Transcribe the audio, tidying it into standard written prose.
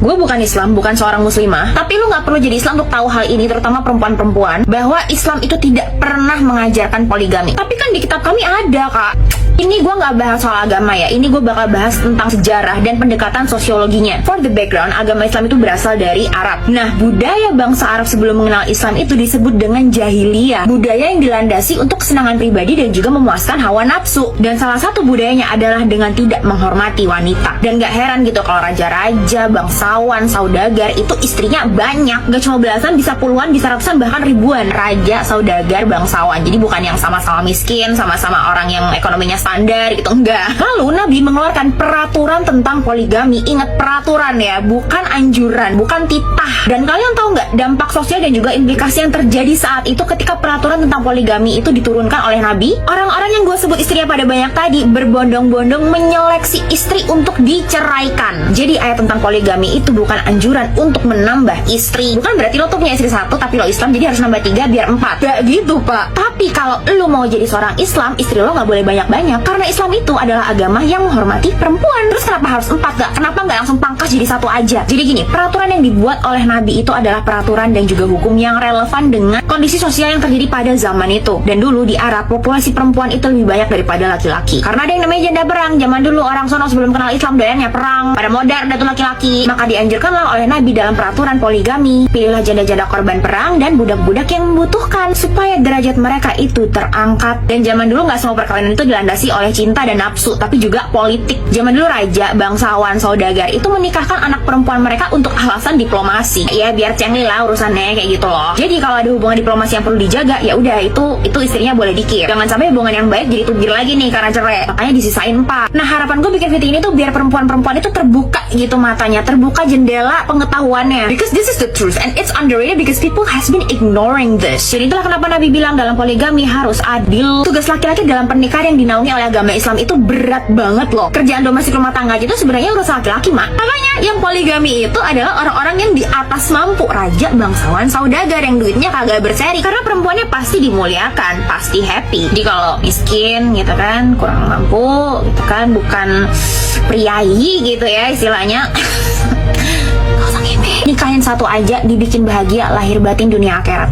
Gue bukan Islam, bukan seorang muslimah, tapi lu gak perlu jadi Islam untuk tahu hal ini, terutama perempuan-perempuan, bahwa Islam itu tidak pernah mengajarkan poligami. Tapi kan di kitab kami ada, Kak. Ini gue gak bahas soal agama ya, ini gue bakal bahas tentang sejarah dan pendekatan sosiologinya. For the background, agama Islam itu berasal dari Arab. Nah, budaya bangsa Arab sebelum mengenal Islam itu disebut dengan jahiliyah. Budaya yang dilandasi untuk kesenangan pribadi dan juga memuaskan hawa nafsu. Dan salah satu budayanya adalah dengan tidak menghormati wanita. Dan gak heran gitu kalau raja-raja, bangsawan, saudagar itu istrinya banyak. Gak cuma belasan, bisa puluhan, bisa ratusan, bahkan ribuan. Raja, saudagar, bangsawan. Jadi bukan yang sama-sama miskin, sama-sama orang yang ekonominya standar gitu, enggak. Lalu Nabi mengeluarkan peraturan tentang poligami. Ingat, peraturan ya, bukan anjuran, bukan titah. Dan kalian tahu nggak dampak sosial dan juga implikasi yang terjadi saat itu ketika peraturan tentang poligami itu diturunkan oleh Nabi? Orang-orang yang gue sebut istrinya pada banyak tadi berbondong-bondong menyeleksi istri untuk diceraikan. Jadi ayat tentang poligami itu bukan anjuran untuk menambah istri. Bukan berarti lo tuh punya istri satu tapi lo Islam jadi harus nambah 3 biar 4. Gak gitu, Pak. Tapi kalau lo mau jadi seorang Islam, istri lo nggak boleh banyak-banyak. Karena Islam itu adalah agama yang menghormati perempuan. Terus kenapa harus 4 gak? Kenapa nggak langsung pangkas jadi 1 aja? Jadi gini, peraturan yang dibuat oleh Nabi itu adalah peraturan dan juga hukum yang relevan dengan kondisi sosial yang terjadi pada zaman itu. Dan dulu di Arab, populasi perempuan itu lebih banyak daripada laki-laki. Karena ada yang namanya janda perang. Zaman dulu orang sono sebelum kenal Islam doyannya perang, pada modern dan tuh laki-laki. Maka dianjurkanlah oleh Nabi dalam peraturan poligami, pilihlah janda-janda korban perang dan budak-budak yang membutuhkan supaya derajat mereka itu terangkat. Dan zaman dulu nggak semua perkawinan itu dilandasi oleh cinta dan nafsu, tapi juga politik. Zaman dulu raja, bangsawan, saudagar itu menikahkan anak perempuan mereka untuk alasan diplomasi. Ya biar cengli lah urusannya kayak gitu loh. Jadi kalau ada hubungan diplomasi yang perlu dijaga, ya udah itu istrinya boleh dikir. Jangan sampai hubungan yang baik jadi tubir lagi nih karena cerai. Makanya disisain 4. Nah, harapan gue bikin video ini tuh biar perempuan-perempuan itu terbuka gitu matanya, terbuka jendela pengetahuannya. Because this is the truth and it's underrated because people has been ignoring this. Jadi itulah kenapa Nabi bilang dalam poligami harus adil. Tugas laki-laki dalam pernikahan yang dinaungi oleh agama Islam itu berat banget loh. Kerjaan domestik rumah tangga itu sebenarnya urusan laki-laki, Mak. Makanya yang poligami itu adalah orang-orang yang di atas mampu, raja, bangsawan, saudagar yang duitnya kagak berseri. Karena perempuannya pasti dimuliakan, pasti happy. Jadi kalau miskin gitu kan, kurang mampu gitu kan, bukan priayi gitu ya istilahnya. Gak usah ngimpi. Nikahin 1 aja dibikin bahagia lahir batin dunia akhirat.